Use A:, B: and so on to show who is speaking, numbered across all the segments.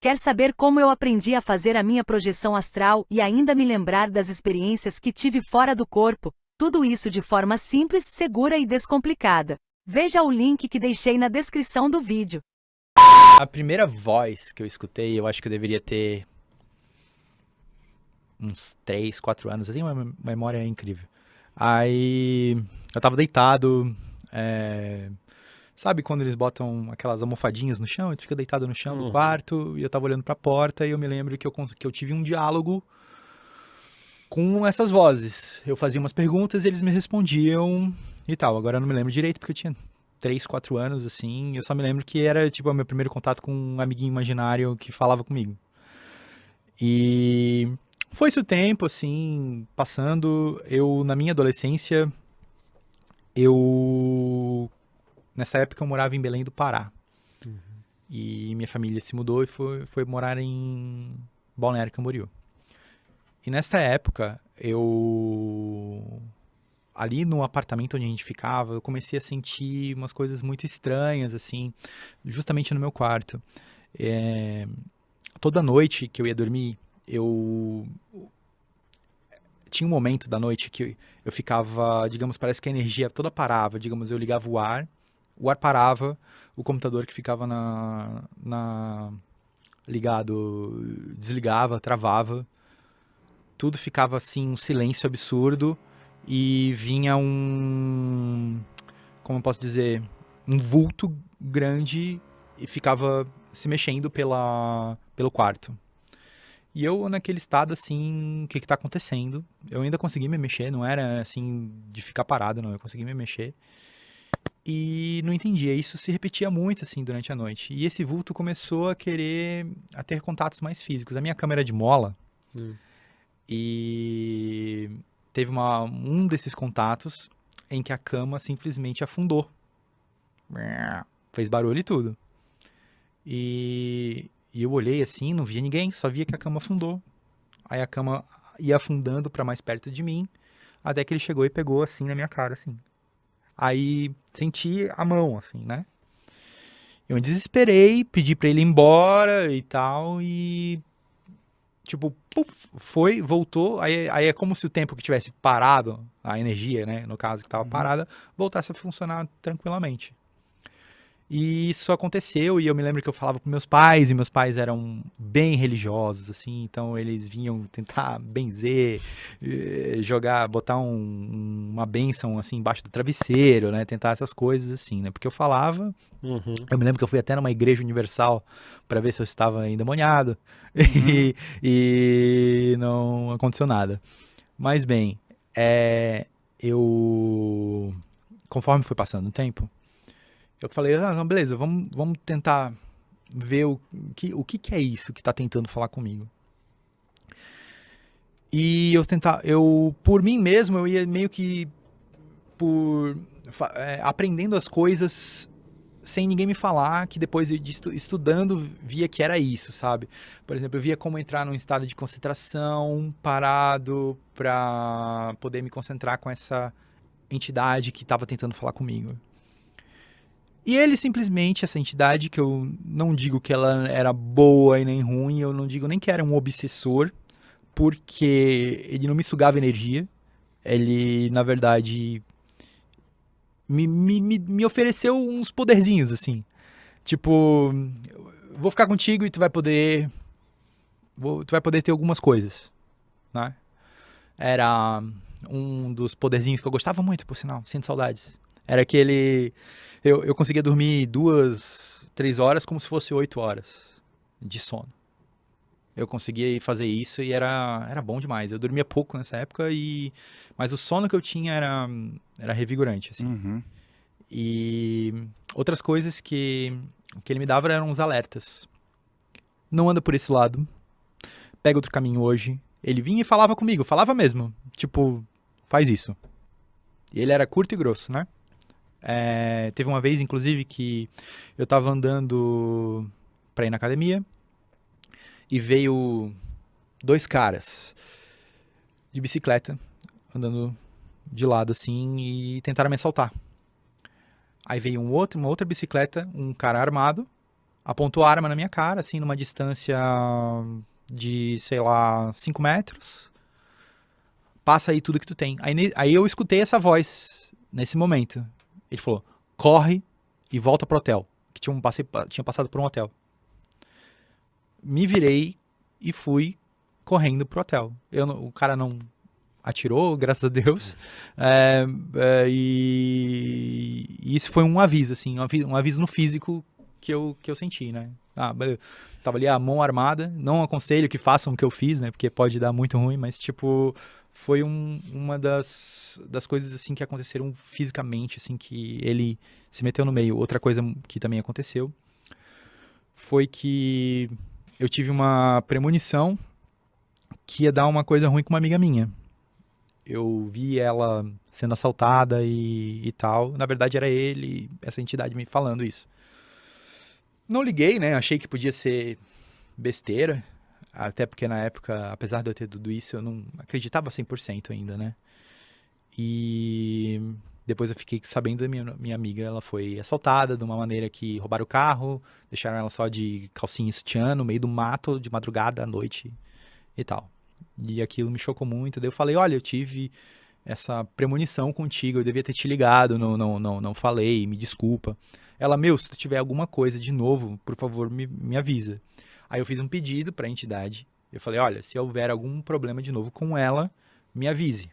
A: Quer saber como eu aprendi a fazer a minha projeção astral e ainda me lembrar das experiências que tive fora do corpo? Tudo isso de forma simples, segura e descomplicada. Veja o link que deixei na descrição do vídeo.
B: A primeira voz que eu escutei, eu acho que eu deveria ter uns 3, 4 anos. Eu tenho uma memória incrível. Aí eu tava deitado, sabe quando eles botam aquelas almofadinhas no chão e tu fica deitado no chão do quarto, e eu tava olhando pra porta e eu me lembro que eu tive um diálogo com essas vozes. Eu fazia umas perguntas e eles me respondiam e tal. Agora eu não me lembro direito porque eu tinha 3, 4 anos, assim. Eu só me lembro que era, tipo, o meu primeiro contato com um amiguinho imaginário que falava comigo. E foi-se o tempo, assim, passando. Na minha adolescência, nessa época eu morava em Belém do Pará. E minha família se mudou e foi morar em Balneário Camboriú. E nessa época, ali no apartamento onde a gente ficava, eu comecei a sentir umas coisas muito estranhas, assim, justamente no meu quarto. Toda noite que eu ia dormir, tinha um momento da noite que eu ficava, digamos, parece que a energia toda parava, digamos, eu ligava o ar parava, o computador que ficava ligado desligava, travava, tudo ficava assim, um silêncio absurdo e vinha como eu posso dizer, um vulto grande e ficava se mexendo pelo quarto. E eu naquele estado assim, o que tá acontecendo? Eu ainda consegui me mexer, não era assim de ficar parado, não, eu consegui me mexer. E não entendia, isso se repetia muito assim durante a noite. E esse vulto começou a ter contatos mais físicos. A minha cama era de mola. E teve um desses contatos em que a cama simplesmente afundou. Fez barulho e tudo. E eu olhei assim, não via ninguém, só via que a cama afundou. Aí a cama ia afundando pra mais perto de mim, até que ele chegou e pegou assim na minha cara, assim. Aí senti a mão, assim, né? Eu me desesperei, pedi pra ele ir embora e tal, e tipo, puf, voltou, aí é como se o tempo que tivesse parado, a energia, né, no caso que tava parada, voltasse a funcionar tranquilamente. E isso aconteceu, e eu me lembro que eu falava com meus pais, e meus pais eram bem religiosos, assim, então eles vinham tentar benzer, botar uma bênção, assim, embaixo do travesseiro, né, tentar essas coisas, assim, né, porque eu falava, eu me lembro que eu fui até numa igreja universal para ver se eu estava endemoniado, e não aconteceu nada. Mas bem, conforme foi passando o tempo, eu falei, beleza, vamos tentar ver o que é isso que tá tentando falar comigo. E por mim mesmo, eu ia meio que aprendendo as coisas sem ninguém me falar, que depois estudando via que era isso, sabe? Por exemplo, eu via como entrar num estado de concentração, parado, pra poder me concentrar com essa entidade que estava tentando falar comigo. E ele simplesmente, essa entidade, que eu não digo que ela era boa e nem ruim, eu não digo nem que era um obsessor, porque ele não me sugava energia, ele, na verdade, me ofereceu uns poderzinhos, assim. Tipo, vou ficar contigo e tu vai poder ter algumas coisas, né? Era um dos poderzinhos que eu gostava muito, por sinal, sinto saudades. Era aquele... Eu conseguia dormir 2, 3 horas como se fosse 8 horas de sono. Eu conseguia fazer isso e era bom demais. Eu dormia pouco nessa época, mas o sono que eu tinha era revigorante, assim. E outras coisas que ele me dava eram uns alertas. Não anda por esse lado. Pega outro caminho hoje. Ele vinha e falava comigo, falava mesmo. Tipo, faz isso. E ele era curto e grosso, né? Teve uma vez, inclusive, que eu tava andando pra ir na academia e veio 2 caras de bicicleta andando de lado assim e tentaram me assaltar. Aí veio uma outra bicicleta, um cara armado, apontou a arma na minha cara, assim, numa distância de, sei lá, 5 metros. Passa aí tudo que tu tem. Aí eu escutei essa voz nesse momento. Ele falou, corre e volta pro hotel. Que tinha passado por um hotel. Me virei e fui correndo pro hotel. O cara não atirou, graças a Deus. E isso foi um aviso, assim, um aviso no físico que eu senti, né? Tava ali a mão armada. Não aconselho que façam o que eu fiz, né? Porque pode dar muito ruim, mas tipo, foi uma das coisas assim que aconteceram fisicamente, assim, que ele se meteu no meio. Outra coisa que também aconteceu foi que eu tive uma premonição que ia dar uma coisa ruim com uma amiga minha. Eu vi ela sendo assaltada e tal. Na verdade era ele, essa entidade me falando isso. Não liguei, né? Achei que podia ser besteira. Até porque na época, apesar de eu ter tudo isso, eu não acreditava 100% ainda, né? E depois eu fiquei sabendo da minha amiga, ela foi assaltada de uma maneira que roubaram o carro, deixaram ela só de calcinha e sutiã no meio do mato, de madrugada, à noite e tal. E aquilo me chocou muito. Daí eu falei, olha, eu tive essa premonição contigo, eu devia ter te ligado, não falei, me desculpa. Ela, se tu tiver alguma coisa de novo, por favor, me avisa. Aí eu fiz um pedido para a entidade. Eu falei, olha, se houver algum problema de novo com ela, me avise.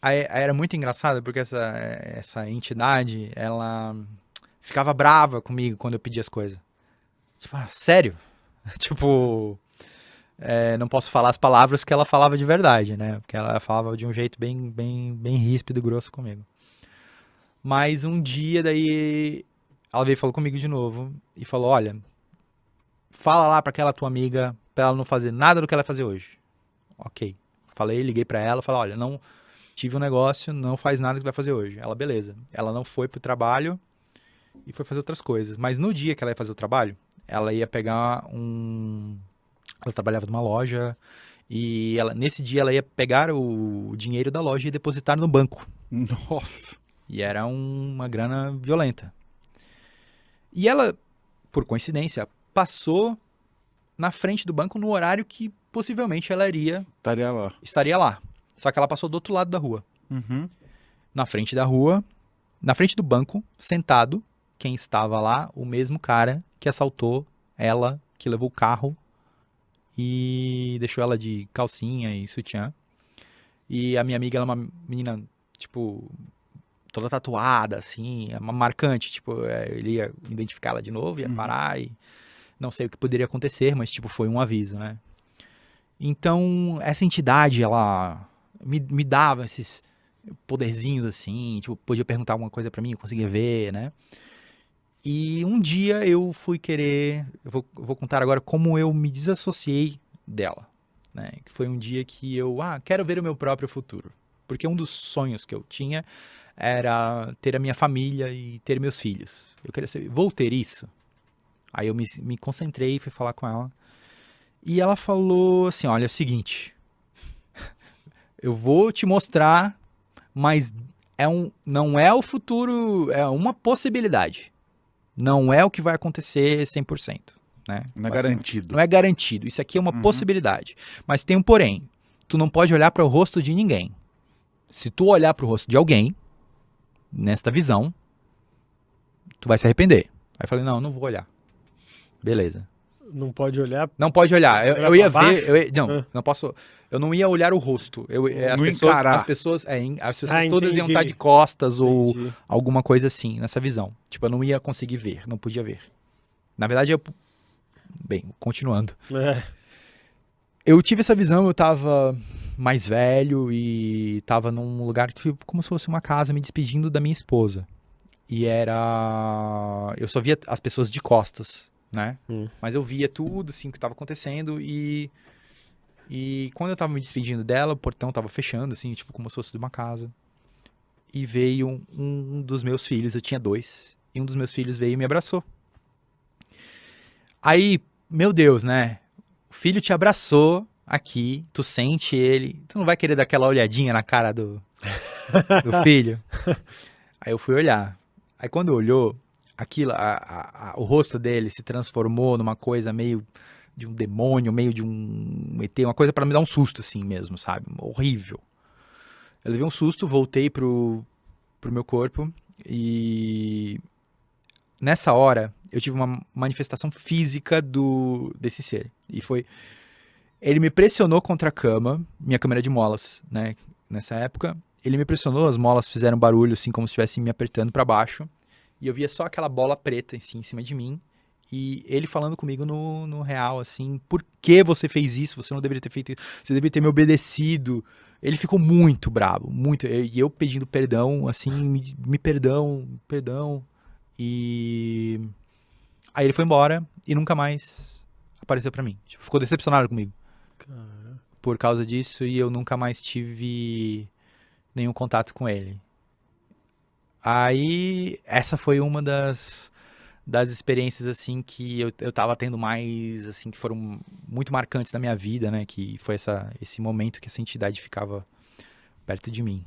B: Aí era muito engraçado, porque essa entidade, ela ficava brava comigo quando eu pedia as coisas. Tipo, sério? Tipo, não posso falar as palavras que ela falava de verdade, né? Porque ela falava de um jeito bem ríspido e grosso comigo. Mas um dia, daí, ela veio e falou comigo de novo e falou, olha, fala lá pra aquela tua amiga pra ela não fazer nada do que ela vai fazer hoje. Ok. Liguei pra ela, falei, olha, não tive um negócio, não faz nada do que vai fazer hoje. Ela, beleza. Ela não foi pro trabalho e foi fazer outras coisas. Mas no dia que ela ia fazer o trabalho, ela ia pegar Ela trabalhava numa loja e nesse dia ela ia pegar o dinheiro da loja e depositar no banco.
C: Nossa.
B: E era uma grana violenta. E ela, por coincidência, passou na frente do banco no horário que possivelmente ela estaria lá. Só que ela passou do outro lado da rua.
C: Uhum.
B: Na frente da rua, na frente do banco, sentado, quem estava lá, o mesmo cara que assaltou ela, que levou o carro e deixou ela de calcinha e sutiã. E a minha amiga, ela é uma menina, tipo, toda tatuada, assim, marcante, tipo, ele ia identificar ela de novo, ia parar e não sei o que poderia acontecer, mas, tipo, foi um aviso, né? Então, essa entidade, ela me dava esses poderzinhos, assim, tipo, podia perguntar alguma coisa pra mim, eu conseguia ver, né? E um dia eu fui querer, eu vou contar agora como eu me desassociei dela, né? Que foi um dia que eu, quero ver o meu próprio futuro. Porque um dos sonhos que eu tinha era ter a minha família e ter meus filhos. Eu queria saber, vou ter isso? Aí eu me concentrei e fui falar com ela. E ela falou assim, olha, é o seguinte, eu vou te mostrar, mas não é o futuro, é uma possibilidade. Não é o que vai acontecer 100%. Né?
C: Não é garantido.
B: Não é garantido. Isso aqui é uma possibilidade. Mas tem um porém. Tu não pode olhar para o rosto de ninguém. Se tu olhar para o rosto de alguém, nesta visão, tu vai se arrepender. Aí eu falei, não vou olhar. Beleza.
D: Não pode olhar?
B: Não pode olhar. Eu ia ver... Não posso... Eu não ia olhar o rosto. As pessoas todas iam estar de costas ou alguma coisa assim, nessa visão. Tipo, eu não ia conseguir ver, não podia ver. Na verdade, bem, continuando. Eu tive essa visão, eu tava mais velho e tava num lugar que, como se fosse uma casa, me despedindo da minha esposa. E eu só via as pessoas de costas, né? Mas eu via tudo, assim, que tava acontecendo e quando eu tava me despedindo dela, o portão tava fechando, assim, tipo, como se fosse de uma casa. E veio um dos meus filhos, eu tinha 2, e um dos meus filhos veio e me abraçou. Aí, meu Deus, né? O filho te abraçou aqui, tu sente ele, tu não vai querer dar aquela olhadinha na cara do filho? Aí eu fui olhar. Aí quando olhou, aquilo, o rosto dele se transformou numa coisa meio de um demônio, meio de um ET, uma coisa pra me dar um susto assim mesmo, sabe? Horrível. Eu levei um susto, voltei pro meu corpo e nessa hora eu tive uma manifestação física desse ser. E foi, ele me pressionou contra a cama, minha cama era de molas, né? Nessa época, ele me pressionou, as molas fizeram barulho assim como se estivessem me apertando pra baixo. E eu via só aquela bola preta assim, em cima de mim. E ele falando comigo no real, assim, por que você fez isso? Você não deveria ter feito isso, você deveria ter me obedecido. Ele ficou muito bravo, muito. E eu pedindo perdão, assim, me perdão, perdão. E aí ele foi embora e nunca mais apareceu pra mim. Tipo, ficou decepcionado comigo
D: Cara.
B: por causa disso e eu nunca mais tive nenhum contato com ele. Aí, essa foi uma das experiências, assim, que eu tava tendo mais, assim, que foram muito marcantes na minha vida, né? Que foi esse momento que essa entidade ficava perto de mim.